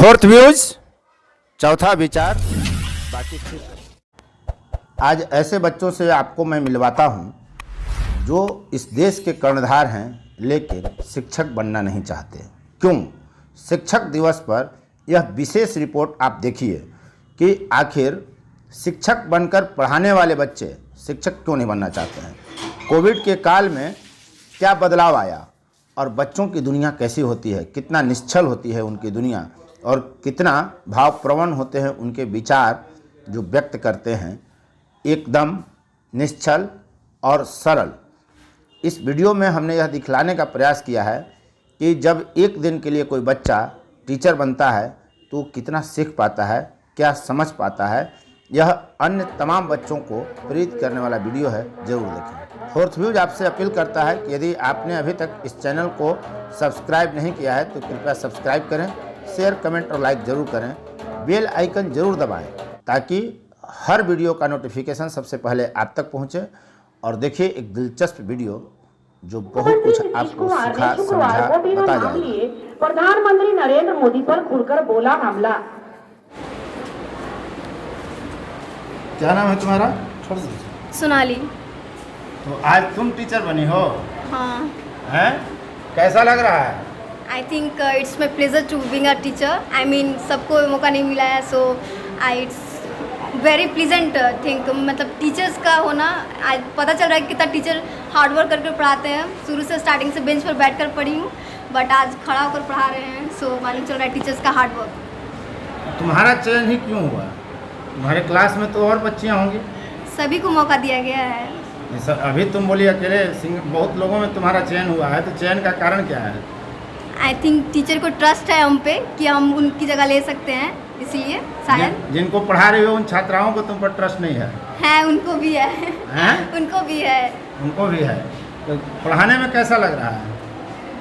Fourth views, चौथा विचार, बाकी ठीक। आज ऐसे बच्चों से आपको मैं मिलवाता हूं जो इस देश के कर्णधार हैं लेकिन शिक्षक बनना नहीं चाहते। क्यों? शिक्षक दिवस पर यह विशेष रिपोर्ट आप देखिए कि आखिर शिक्षक बनकर पढ़ाने वाले बच्चे शिक्षक क्यों नहीं बनना चाहते हैं। कोविड के काल में क्या बदलाव आया और बच्चों की दुनिया कैसी होती है, कितना निश्चल होती है उनकी दुनिया और कितना भावप्रवण होते हैं उनके विचार जो व्यक्त करते हैं, एकदम निश्चल और सरल। इस वीडियो में हमने यह दिखलाने का प्रयास किया है कि जब एक दिन के लिए कोई बच्चा टीचर बनता है तो कितना सीख पाता है, क्या समझ पाता है। यह अन्य तमाम बच्चों को प्रेरित करने वाला वीडियो है, ज़रूर देखें। फोर्थ व्यूज आपसे अपील करता है कि यदि आपने अभी तक इस चैनल को सब्सक्राइब नहीं किया है तो कृपया सब्सक्राइब करें, शेयर, कमेंट और लाइक ज़रूर करें, बेल आइकन ज़रूर दबाएं ताकि हर वीडियो का नोटिफिकेशन सबसे पहले आप तक पहुंचे। और देखिए एक दिलचस्प वीडियो जो बहुत कुछ आपको सिखा समझा बता जाएगा। प्रधानमंत्री नरेंद्र मोदी पर खुलकर बोला हमला। क्या नाम है तुम्हारा? सोनाली। तो आज तुम टीचर बनी हो? हाँ। हैं? कैसा लग रहा है? I think it's my pleasure to being a teacher. I mean सबको मौका नहीं मिला है, so I it's very pleasant think. मतलब टीचर्स का होना आज पता चल रहा है कि कितना टीचर हार्ड वर्क करके पढ़ाते हैं। शुरू से स्टार्टिंग से बेंच पर बैठ कर पढ़ी हूँ बट आज खड़ा होकर पढ़ा रहे हैं, सो मालूम चल रहा है टीचर्स का हार्ड वर्क। तुम्हारा चयन ही क्यों हुआ? तुम्हारे क्लास में तो और बच्चियाँ होंगी। सभी को मौका दिया गया है। अभी तुम बोली अकेले, बहुत लोगों में तुम्हारा चयन हुआ है, तो चयन का कारण क्या है? आई थिंक टीचर को ट्रस्ट है हम पे कि हम उनकी जगह ले सकते हैं, इसलिए शायद। जिनको पढ़ा रहे हो उन छात्राओं को तुम पर ट्रस्ट नहीं है? उनको भी है। उनको भी है। उनको भी है। तो पढ़ाने में कैसा लग रहा है?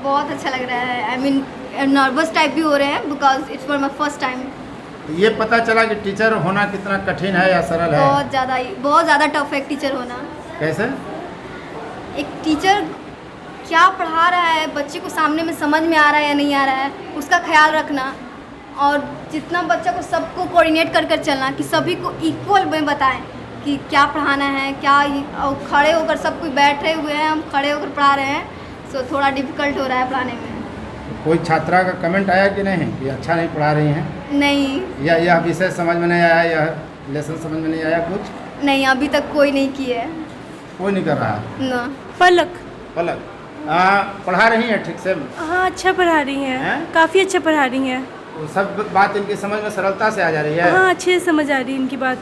बहुत अच्छा लग रहा है। आई मीन नर्वस टाइप भी हो रहे हैं because it's for my first time. ये पता चला कि टीचर होना कितना कठिन है या सरल है? बहुत ज़्यादा टफ है टीचर होना। कैसे? एक टीचर क्या पढ़ा रहा है, बच्चे को सामने में समझ में आ रहा है या नहीं आ रहा है, उसका ख्याल रखना और जितना बच्चा को सबको कोऑर्डिनेट कर कर चलना कि सभी को इक्वल में बताएं कि क्या पढ़ाना है, क्या। और खड़े होकर सब कोई बैठे हुए हैं, हम खड़े होकर पढ़ा रहे हैं, सो थोड़ा डिफिकल्ट हो रहा है पढ़ाने में। कोई छात्रा का कमेंट आया कि नहीं कि अच्छा नहीं पढ़ा रही हैं? नहीं। या यह विषय समझ में नहीं आया, यह लेसन समझ में नहीं आया कुछ? नहीं, अभी तक कोई नहीं किया है। कोई नहीं कर रहा? ना। पलक। पलक पढ़ा रही हैं ठीक से? हाँ, अच्छा पढ़ा रही हैं। काफ़ी अच्छा पढ़ा रही हैं। तो सब बात इनकी समझ में सरलता से आ जा रही है? हाँ, अच्छे से समझ आ रही है इनकी बात।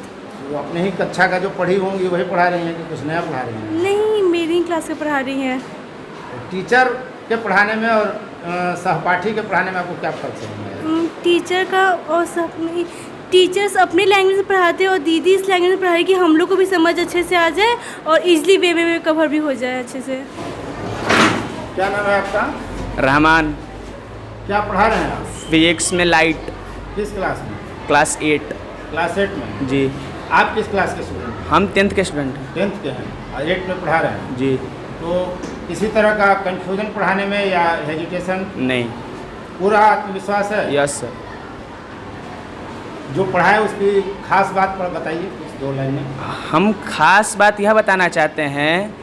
वो अपने ही कक्षा का जो पढ़ी होंगी वही पढ़ा रही हैं कि कुछ नया पढ़ा रही हैं? नहीं, मेरी ही क्लास का पढ़ा रही हैं। टीचर के पढ़ाने में और सहपाठी के पढ़ाने में आपको क्या फर्क है? टीचर का और टीचर्स अपने लैंग्वेज में पढ़ाते हैं और दीदी इस लैंग्वेज में पढ़ाई कि हम लोग को भी समझ अच्छे से आ जाए और इजली वे में कवर भी हो जाए अच्छे से। क्या नाम है आपका? रहमान। क्या पढ़ा रहे हैं आप? फिजिक्स में लाइट। किस क्लास में? क्लास 8। क्लास 8 में? जी। आप किस क्लास के स्टूडेंट हैं? हम 10th के स्टूडेंट हैं। 10th के हैं और 8 में पढ़ा रहे हैं? जी। तो किसी तरह का कंफ्यूजन पढ़ाने में या हेजिटेशन? नहीं। पूरा आत्मविश्वास है? Yes sir. जो पढ़ाए उसकी खास बात पर बताइए कुछ 2 लाइन में। हम खास बात यह बताना चाहते हैं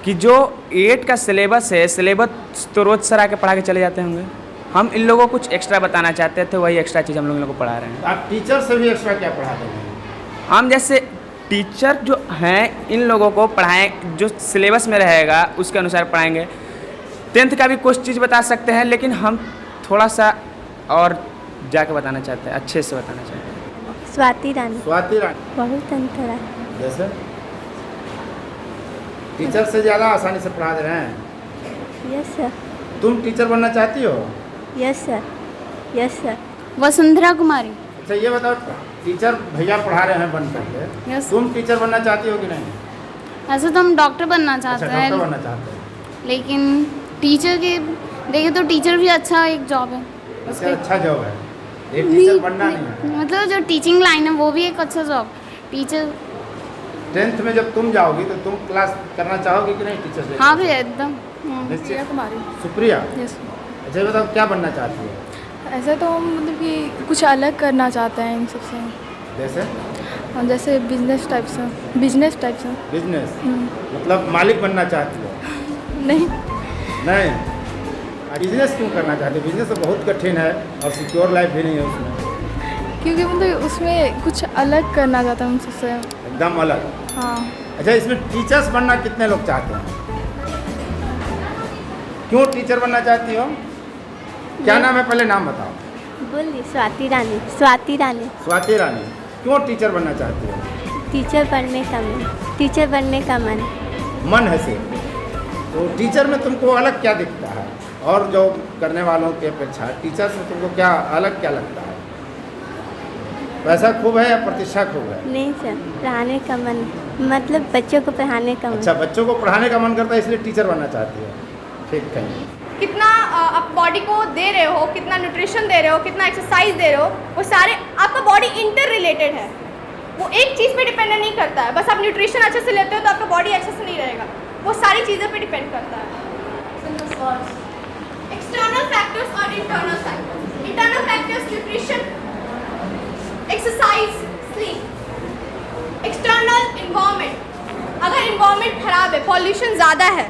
कि जो 8 का सिलेबस है, सिलेबस तो रोज़ सर आके पढ़ा के चले जाते होंगे। हम इन लोगों को कुछ एक्स्ट्रा बताना चाहते थे, वही एक्स्ट्रा चीज़ हम लोगों को पढ़ा रहे हैं। तो आप टीचर से भी एक्स्ट्रा क्या पढ़ाते हैं? हम जैसे टीचर जो हैं इन लोगों को पढ़ाएं, जो सिलेबस में रहेगा उसके अनुसार पढ़ाएंगे। 10th का भी कुछ चीज़ बता सकते हैं लेकिन हम थोड़ा सा और जाके बताना चाहते हैं, अच्छे से बताना चाहते हैं। स्वाति रानी। स्वाति रानी। बहुत अंतर है। जैसे टीचर से ज़्यादा आसानी से पढ़ा दे रहे हैं? Yes sir. तुम टीचर बनना चाहती हो? Yes sir. Yes sir. Vasundhara Kumari. अच्छा ये बताओ, टीचर भैया पढ़ा रहे हैं बन करके, यस। तुम टीचर बनना चाहती हो कि नहीं? ऐसे तो हम डॉक्टर बनना चाहते अच्छा, हैं। डॉक्टर बनना चाहते हैं। लेकिन टीचर के देखे तो टीचर भी अच्छा एक जॉब है। अच्छा जॉब है, एक टीचर बनना नहीं है। मतलब जो टीचिंग लाइन है वो भी एक अच्छा जॉब। टीचर 10th में जब तुम जाओगी तो तुम क्लास करना चाहोगी कि नहीं टीचर से? हाँ भैया एकदम। निश्चित। कुमारी। सुप्रिया। यस। अच्छा ये बताओ क्या बनना चाहती हो? ऐसे तो हम मतलब कि कुछ अलग करना चाहते हैं इन सबसे, जैसे जैसे बिजनेस टाइप से। बिजनेस हम्म। मतलब मालिक बनना चाहती हो? नहीं, नहीं, बिजनेस क्यों करना चाहते हो? बिजनेस तो बहुत कठिन है और सिक्योर लाइफ भी नहीं है उसमें। क्योंकि मतलब उसमें कुछ अलग करना चाहता हूँ उन सबसे। एकदम अलग। हाँ। अच्छा, इसमें टीचर्स बनना कितने लोग चाहते हैं? क्यों टीचर बनना चाहती हो? क्या नाम है, पहले नाम बताओ। बोलिए। स्वाति रानी। स्वाति रानी। स्वाति रानी, क्यों टीचर बनना चाहती हो? टीचर बनने का मन। टीचर बनने का मन है सिर्फ। तो टीचर में तुमको अलग क्या दिखता है और जो करने वालों की अपेक्षा टीचर से तुमको क्या अलग क्या लगता है? पैसा खूब है या प्रतिष्ठा खूब है? नहीं सर, पढ़ाने का मन, मतलब बच्चों को पढ़ाने का मन। अच्छा, बच्चों को पढ़ाने का मन करता है इसलिए टीचर बनना चाहती है। ठीक है। कितना आप बॉडी को दे रहे हो, कितना न्यूट्रिशन दे रहे हो, कितना एक्सरसाइज दे रहे हो, वो सारे आपका बॉडी इंटर रिलेटेड है। वो एक चीज़ पे डिपेंड नहीं करता है। बस आप न्यूट्रिशन अच्छे से लेते हो तो आपका बॉडी अच्छे से नहीं रहेगा, वो सारी चीज़ों पे डिपेंड करता है। एक्सटर्नल फैक्टर्स और internal factors. Internal factors nutrition, exercise, sleep. External environment, अगर इन्वायरमेंट खराब है, पॉल्यूशन ज़्यादा है,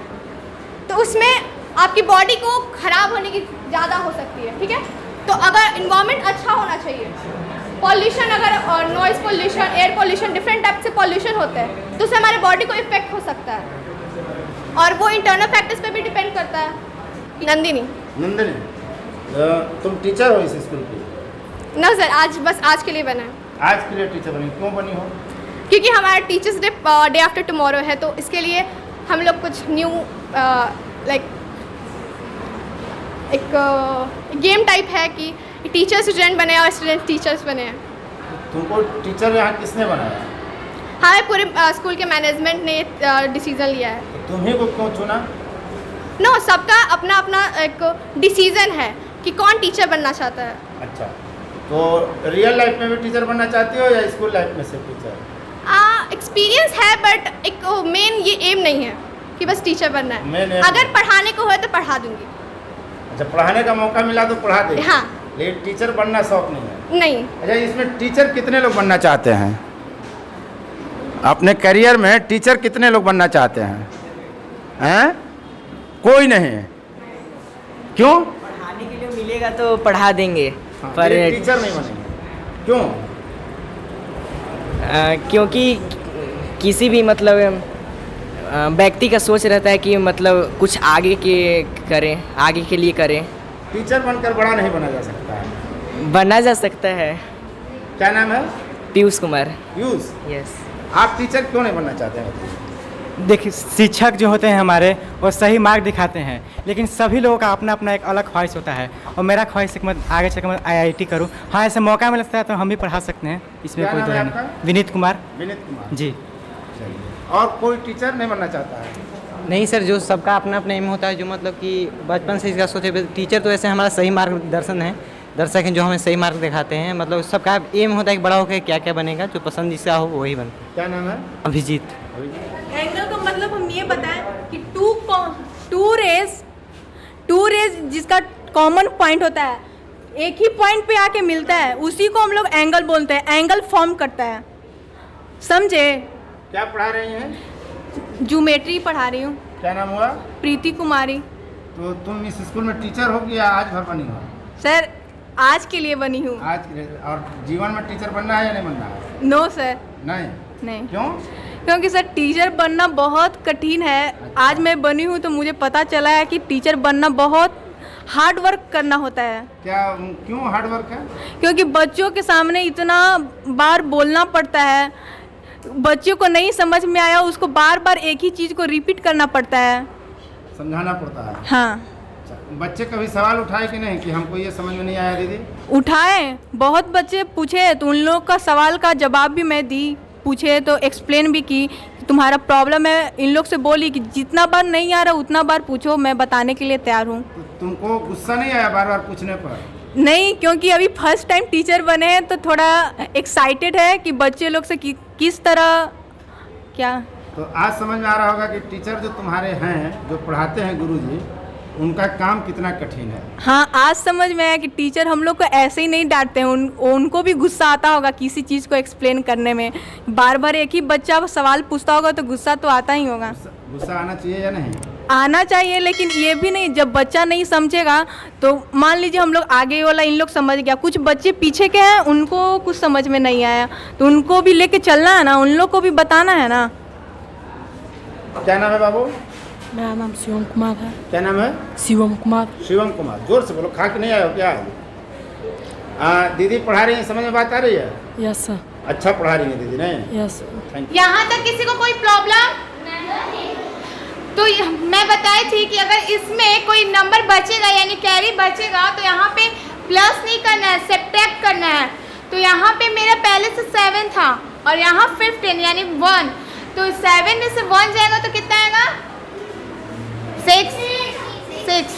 तो उसमें आपकी बॉडी को खराब होने की ज़्यादा हो सकती है। ठीक है, तो अगर इन्वायरमेंट अच्छा होना चाहिए, पॉल्यूशन अगर noise pollution, air pollution, different type से पॉल्यूशन होते हैं तो उससे हमारे बॉडी को इफेक्ट हो सकता है और वो इंटरनल फैक्टर्स पे भी डिपेंड करता है। नंदिनी। तुम टीचर हो इस स्कूल की? ना सर, बस आज के लिए बना है। आज के लिए टीचर बनी, क्यों बनी हो? क्योंकि हमारा टीचर्स डे आफ्टर टुमारो है, तो इसके लिए हम लोग कुछ न्यू लाइक एक गेम टाइप है कि टीचर स्टूडेंट बने और स्टूडेंट टीचर्स बने हैं। तुमको टीचर यहाँ किसने बनाया? हाँ, पूरे स्कूल के मैनेजमेंट ने डिसीज़न लिया है। तो तुम्ही को क्यों चुना? नो, सबका अपना अपना एक डिसीज़न है कि कौन टीचर बनना चाहता है। अच्छा, तो रियल लाइफ में भी टीचर बनना चाहती हो या स्कूल लाइफ में सिर्फ टीचर? एक्सपीरियंस है, बट एक मेन ये एम नहीं है कि बस टीचर बनना है। अगर पढ़ाने को हो तो पढ़ा दूंगी। अच्छा, पढ़ाने का मौका मिला तो पढ़ा देंगे। हाँ, लेकिन टीचर बनना शौक नहीं है? नहीं। अच्छा, इसमें टीचर कितने लोग बनना चाहते हैं? अपने करियर में टीचर कितने लोग बनना चाहते हैं? हैं? कोई नहीं। क्यों? पढ़ाने के लिए मिलेगा तो पढ़ा देंगे। हाँ, पर टीचर नहीं बनेंगे। क्यों? क्योंकि किसी भी मतलब व्यक्ति का सोच रहता है कि मतलब कुछ आगे के करें, आगे के लिए करें। टीचर बनकर बड़ा नहीं बना जा सकता है। बना जा सकता है। क्या नाम है? पीयूष कुमार। पीयूष। यस। आप टीचर क्यों नहीं बनना चाहते हैं? देखिए, शिक्षक जो होते हैं हमारे वो सही मार्ग दिखाते हैं, लेकिन सभी लोगों का अपना अपना एक अलग ख्वाहिश होता है और मेरा ख्वाहिश है कि मैं आगे चलकर मैं IIT करूं। हाँ, ऐसे मौका मिलता है तो हम भी पढ़ा सकते हैं, इसमें कोई दो नहीं। विनीत कुमार। विनीत कुमार जी। और कोई टीचर नहीं बनना चाहता है? नहीं सर, जो सबका अपना अपना एम होता है, जो मतलब कि बचपन से इसका सोचे। टीचर तो ऐसे हमारा सही मार्गदर्शन है, दर्शक हैं जो हमें सही मार्ग दिखाते हैं। मतलब सबका एम होता है कि बड़ा होकर क्या क्या बनेगा, जो पसंद जिसका हो वही बने। क्या नाम है? अभिजीत। एंगल का मतलब हम ये बताएं कि टू रेज जिसका कॉमन पॉइंट होता है, एक ही पॉइंट पे आके मिलता है, उसी को हम लोग एंगल बोलते हैं। एंगल फॉर्म करता है, समझे? क्या पढ़ा रही हैं? ज्योमेट्री पढ़ा रही हूँ। क्या नाम हुआ? प्रीति कुमारी। तो तुम इस स्कूल में टीचर हो कि या आज भर बनी हो? सर, आज के लिए बनी हूँ। आज के लिए। और जीवन में टीचर बनना है या नहीं बनना है? No sir. नहीं। क्यों? क्योंकि सर टीचर बनना बहुत कठिन है। आज मैं बनी हूँ तो मुझे पता चला है कि टीचर बनना बहुत हार्ड वर्क करना होता है। क्यों हार्ड वर्क है? क्योंकि बच्चों के सामने इतना बार बोलना पड़ता है, बच्चों को नहीं समझ में आया उसको बार बार एक ही चीज़ को रिपीट करना पड़ता है, समझाना पड़ता है। हाँ। बच्चे कभी सवाल उठाए कि नहीं कि हमको ये समझ में नहीं आया दीदी? उठाए, बहुत बच्चे पूछे तो उन लोग का सवाल का जवाब भी मैं दी। पूछे तो एक्सप्लेन भी की तुम्हारा प्रॉब्लम है। इन लोग से बोली कि जितना बार नहीं आ रहा उतना बार पूछो, मैं बताने के लिए तैयार हूँ। तो तुमको गुस्सा नहीं आया बार बार पूछने पर? नहीं, क्योंकि अभी फर्स्ट टाइम टीचर बने हैं तो थोड़ा एक्साइटेड है कि बच्चे लोग से किस तरह क्या। तो आज समझ में आ रहा होगा कि टीचर जो तुम्हारे हैं, जो पढ़ाते हैं गुरुजी, उनका काम कितना कठिन है। हाँ, आज समझ में आया कि टीचर हम लोग को ऐसे ही नहीं डांटते हैं। उनको भी गुस्सा आता होगा किसी चीज़ को एक्सप्लेन करने में। बार बार एक ही बच्चा सवाल पूछता होगा तो गुस्सा तो आता ही होगा। गुस्सा आना चाहिए या नहीं? आना चाहिए, लेकिन ये भी नहीं, जब बच्चा नहीं समझेगा तो मान लीजिए हम लोग आगे वाला इन लोग समझ गया, कुछ बच्चे पीछे के हैं उनको कुछ समझ में नहीं आया, तो उनको भी लेके चलना है ना, उन लोग को भी बताना है ना। क्या नाम है बाबू? मेरा नाम शिवम कुमार है। क्या नाम है? शिवम कुमार। शिवम कुमार। जोर से बोलो, खा के नहीं आए हो क्या? दीदी पढ़ा रही है, समझ में बात आ रही है? Yes sir. अच्छा पढ़ा रही है दीदी नहीं? यस। Thank you. यहाँ तक किसी को कोई प्रॉब्लम? तो मैं बताई थी कि अगर इसमें कोई नंबर बचेगा यानी कैरी बचेगा तो यहाँ पे प्लस नहीं करना है, सब्ट्रैक्ट करना है। तो यहाँ पे मेरा पहले से 7 था और यहाँ 15 यानी 1, तो 7 में से 1 जाएगा तो कितना आएगा? 6।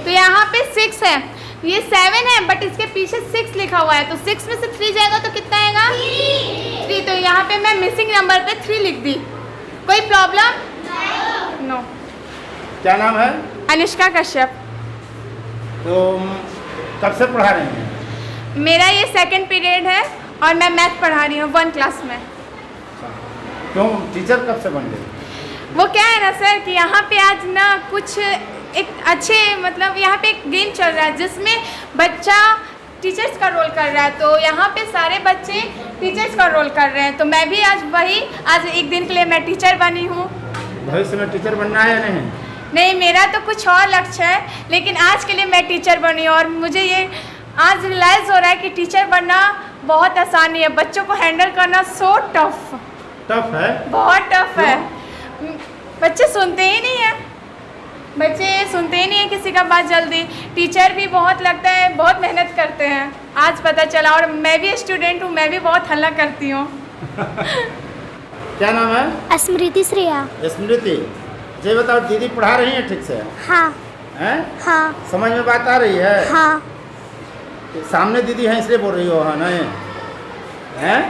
तो यहाँ पे 6 है, ये 7 है बट इसके पीछे 6 लिखा हुआ है, तो 6 में से 3 जाएगा तो कितना आएगा? 3। तो यहाँ पे मैं मिसिंग नंबर पे 3 लिख दी। कोई प्रॉब्लम? नो। क्या नाम है? अनुष्का कश्यप। तो कब से पढ़ा रहे हैं? मेरा ये 2nd पीरियड है और मैं मैथ पढ़ा रही हूँ 1 क्लास में। क्यों टीचर कब से बन गए? वो क्या है ना सर कि यहाँ पे आज ना कुछ एक अच्छे मतलब यहाँ पे एक गेम चल रहा है जिसमें बच्चा टीचर्स का रोल कर रहा है, तो यहाँ पे सारे बच्चे टीचर्स का रोल कर रहे हैं, तो मैं भी आज एक दिन के लिए मैं टीचर बनी हूँ। भविष्य में टीचर बनना है या नहीं? नहीं, मेरा तो कुछ और लक्ष्य है, लेकिन आज के लिए मैं टीचर बनी हूँ और मुझे ये आज रियलाइज़ हो रहा है कि टीचर बनना बहुत आसानी है, बच्चों को हैंडल करना सो टफ है, बहुत टफ है। बच्चे सुनते ही नहीं है, बच्चे सुनते ही नहीं है किसी का बात जल्दी। टीचर भी बहुत लगता है बहुत मेहनत करते हैं, आज पता चला। और मैं भी स्टूडेंट हूँ, मैं भी बहुत हल्ला करती हूँ। क्या नाम है? स्मृति श्रेया। स्मृति, ये बताओ दीदी पढ़ा रही है ठीक से? हाँ। हैं? हाँ। समझ में बात आ रही है? हाँ। सामने दीदी हैं इसलिए बोल रही हो? हाँ नहीं हैं?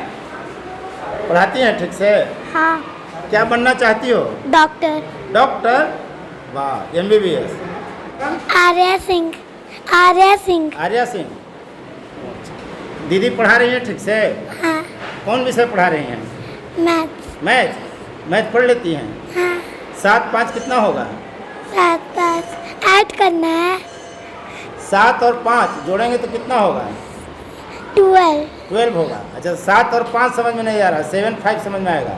पढ़ाती हैं ठीक से? हाँ। क्या बनना चाहती हो? डॉक्टर। डॉक्टर? वाह। MBBS? आर्या सिंह। आर्या सिंह। आर्या सिंह। दीदी पढ़ा रही है ठीक से? हाँ। कौन विषय पढ़ा रही हैं? मैथ पढ़ लेती हैं? हाँ। 7 5 कितना होगा? 7 5 ऐड करना है। 7 और 5 जोड़ेंगे तो कितना होगा? 12 होगा। अच्छा 7 और 5 समझ में नहीं आ रहा, 7 5 समझ में आएगा?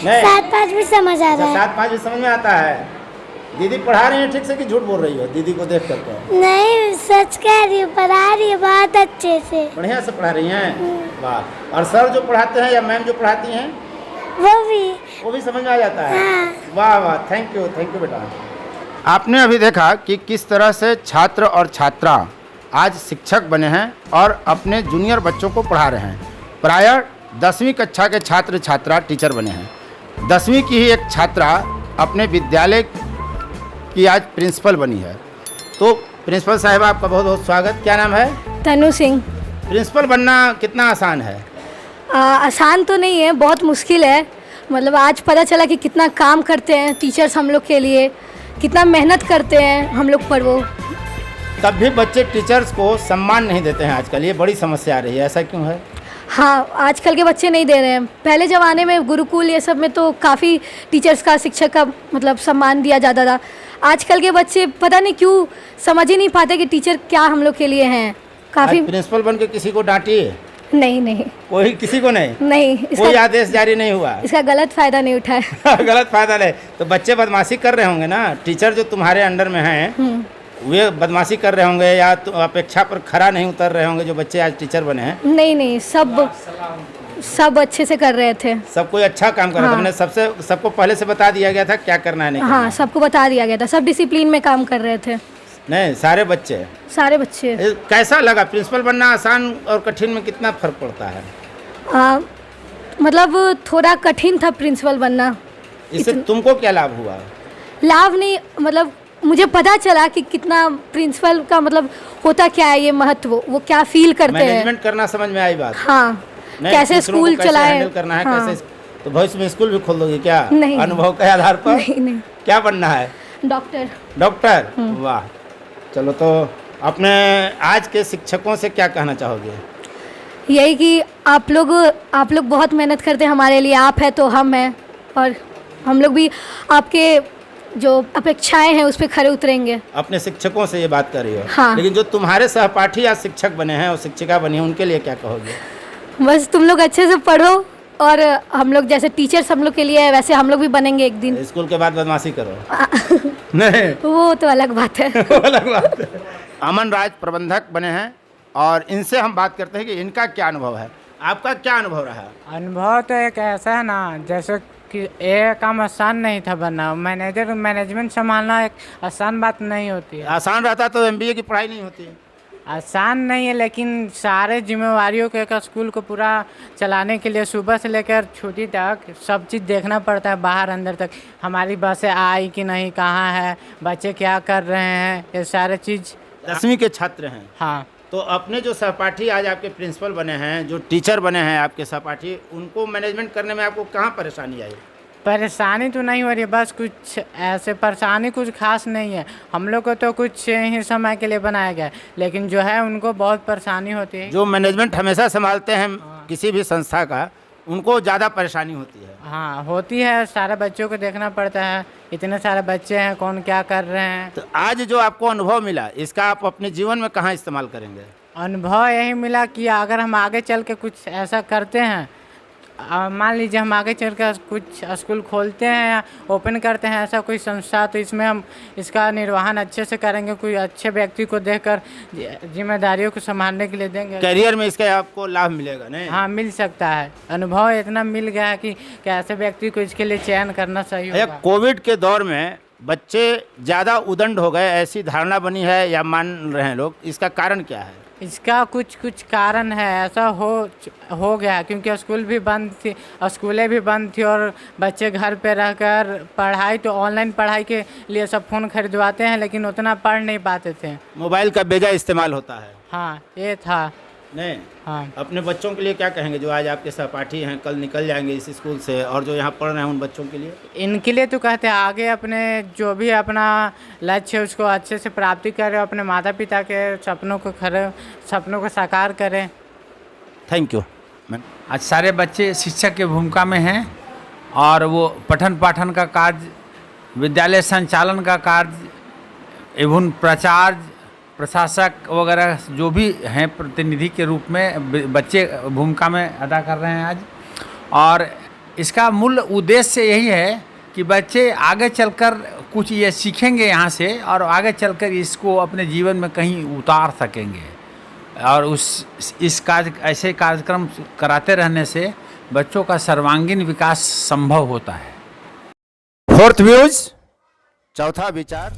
नहीं, 7 5 भी समझ आ रहा है। 7 5 भी समझ में आता है। दीदी पढ़ा रही है ठीक से कि झूठ बोल रही हो दीदी को देख करके? नहीं, सच कह रही हूँ, पढ़ा रही है बहुत अच्छे से। बढ़िया से पढ़ा रही हैं? वाह। और सर जो पढ़ाते हैं या मैम जो पढ़ाती हैं वो भी समझ में आ जाता है? हाँ। वाह वाह, थैंक यू बेटा। आपने अभी देखा कि किस तरह से छात्र और छात्रा आज शिक्षक बने हैं और अपने जूनियर बच्चों को पढ़ा रहे हैं। प्रायः 10वीं कक्षा के छात्र छात्रा टीचर बने हैं। 10वीं की ही एक छात्रा अपने विद्यालय की आज प्रिंसिपल बनी है। तो प्रिंसिपल साहब आपका बहुत बहुत स्वागत। क्या नाम है? तनु सिंह। प्रिंसिपल बनना कितना आसान है? आसान तो नहीं है, बहुत मुश्किल है। मतलब आज पता चला कि कितना काम करते हैं टीचर्स हम लोग के लिए, कितना मेहनत करते हैं हम लोग पर। वो तब भी बच्चे टीचर्स को सम्मान नहीं देते हैं आजकल, ये बड़ी समस्या आ रही है, ऐसा क्यों है? हाँ, आजकल के बच्चे नहीं दे रहे हैं। पहले ज़माने में गुरुकुल ये सब में तो काफ़ी टीचर्स का, शिक्षक का मतलब सम्मान दिया जाता था। आजकल के बच्चे पता नहीं क्यों समझ ही नहीं पाते कि टीचर क्या हम लोग के लिए हैं। काफ़ी प्रिंसिपल बन के किसी को डांटिए? नहीं। कोई किसी को नहीं? कोई आदेश जारी नहीं हुआ? इसका गलत फ़ायदा नहीं उठाया। गलत फायदा नहीं तो बच्चे बदमाशी कर रहे होंगे ना? टीचर जो तुम्हारे अंडर में हैं वे बदमाशी कर रहे होंगे या तो अपेक्षा पर खरा नहीं उतर रहे होंगे जो बच्चे आज टीचर बने हैं? नहीं, सब अच्छे से कर रहे थे। सब कोई अच्छा काम कर रहा था। मैंने सबको पहले से बता दिया गया था क्या करना है नहीं? हाँ, सबको बता दिया गया था, सब डिसिप्लिन में काम कर रहे थे। नहीं, सारे बच्चे कैसा लगा? प्रिंसिपल बनना आसान और कठिन में कितना फर्क पड़ता है? मतलब थोड़ा कठिन था प्रिंसिपल बनना। इससे तुमको क्या लाभ हुआ? लाभ नहीं, मतलब मुझे पता चला कि कितना प्रिंसिपल का मतलब होता क्या है, ये महत्व, वो क्या फील करते हैं। मैनेजमेंट करना समझ में आई बात? हाँ, कैसे स्कूल चलाए करना है। हाँ। कैसे तो भविष्य में स्कूल भी खोल दोगे क्या? नहीं। अनुभव के आधार पर? नहीं। क्या बनना है? डॉक्टर। डॉक्टर, वाह। चलो, तो अपने आज के शिक्षकों से क्या कहना चाहोगे? यही कि आप लोग बहुत मेहनत करते हैं हमारे लिए, आप है तो हम हैं, और हम लोग भी आपके जो अपेक्षाएं हैं उस पर खरे उतरेंगे। अपने शिक्षकों से ये बात कर रही हो? हाँ। लेकिन जो तुम्हारे सहपाठी आज शिक्षक बने हैं और शिक्षिका बनी है, उनके लिए क्या कहोगे? बस तुम लोग अच्छे से पढ़ो, और हम लोग जैसे टीचर्स हम लोग के लिए है, वैसे हम लोग भी बनेंगे एक दिन। स्कूल के बाद बदमाशी करो? नहीं, वो तो अलग बात है। वो अलग बात है। अमन राज प्रबंधक बने हैं, और इनसे हम बात करते हैं कि इनका क्या अनुभव है। आपका क्या अनुभव रहा? अनुभव तो एक ऐसा है ना, जैसे कि ये काम आसान नहीं था बनना। मैनेजमेंट संभालना एक आसान बात नहीं होती है। आसान रहता तो MBA की पढ़ाई नहीं होती। आसान नहीं है, लेकिन सारे जिम्मेवारियों के एक स्कूल को पूरा चलाने के लिए सुबह से लेकर छुट्टी तक सब चीज़ देखना पड़ता है, बाहर अंदर तक। हमारी बसें आई कि नहीं, कहाँ है, बच्चे क्या कर रहे हैं, ये सारे चीज़। 10वीं के छात्र हैं? हाँ। तो अपने जो सहपाठी आज आपके प्रिंसिपल बने हैं, जो टीचर बने हैं आपके सहपाठी, उनको मैनेजमेंट करने में आपको कहाँ परेशानी आई? परेशानी तो नहीं हो रही है, बस कुछ ऐसे परेशानी कुछ खास नहीं है। हम लोग को तो कुछ ही समय के लिए बनाया गया है, लेकिन जो है उनको बहुत परेशानी होती है। जो मैनेजमेंट हमेशा संभालते हैं किसी भी संस्था का, उनको ज़्यादा परेशानी होती है। हाँ, होती है। सारे बच्चों को देखना पड़ता है, इतने सारे बच्चे हैं, कौन क्या कर रहे हैं। तो आज जो आपको अनुभव मिला, इसका आप अपने जीवन में कहाँ इस्तेमाल करेंगे? अनुभव यही मिला कि अगर हम आगे चल के कुछ ऐसा करते हैं, मान लीजिए हम आगे चल कर कुछ स्कूल खोलते हैं या ओपन करते हैं ऐसा कोई संस्था, तो इसमें हम इसका निर्वहन अच्छे से करेंगे, कोई अच्छे व्यक्ति को देखकर जिम्मेदारियों को संभालने के लिए देंगे। करियर में इसका आपको लाभ मिलेगा नहीं? हाँ, मिल सकता है। अनुभव इतना मिल गया है कि ऐसे व्यक्ति को इसके लिए चयन करना सही होगा। कोविड के दौर में बच्चे ज़्यादा उदंड हो गए, ऐसी धारणा बनी है या मान रहे हैं लोग, इसका कारण क्या है? इसका कुछ कारण है, ऐसा हो गया क्योंकि स्कूल भी बंद थी, स्कूलें भी बंद थी, और बच्चे घर पे रहकर पढ़ाई, तो ऑनलाइन पढ़ाई के लिए सब फ़ोन खरीदवाते हैं, लेकिन उतना पढ़ नहीं पाते थे। मोबाइल का बेजा इस्तेमाल होता है। हाँ, ये था। नहीं? हाँ। अपने बच्चों के लिए क्या कहेंगे जो आज आपके सहपाठी हैं, कल निकल जाएंगे इस स्कूल से, और जो यहाँ पढ़ रहे हैं उन बच्चों के लिए? इनके लिए तो कहते हैं आगे अपने जो भी अपना लक्ष्य है उसको अच्छे से प्राप्ति करें, अपने माता पिता के सपनों को साकार करें। Thank you. आज सारे बच्चे शिक्षक की भूमिका में हैं, और वो पठन पाठन का कार्य, विद्यालय संचालन का कार्य, एवं प्राचार्य, प्रशासक वगैरह जो भी हैं प्रतिनिधि के रूप में बच्चे भूमिका में अदा कर रहे हैं आज। और इसका मूल उद्देश्य यही है कि बच्चे आगे चलकर कुछ ये सीखेंगे यहाँ से, और आगे चलकर इसको अपने जीवन में कहीं उतार सकेंगे, और ऐसे कार्यक्रम कराते रहने से बच्चों का सर्वांगीण विकास संभव होता है। फोर्थ व्यूज, चौथा विचार।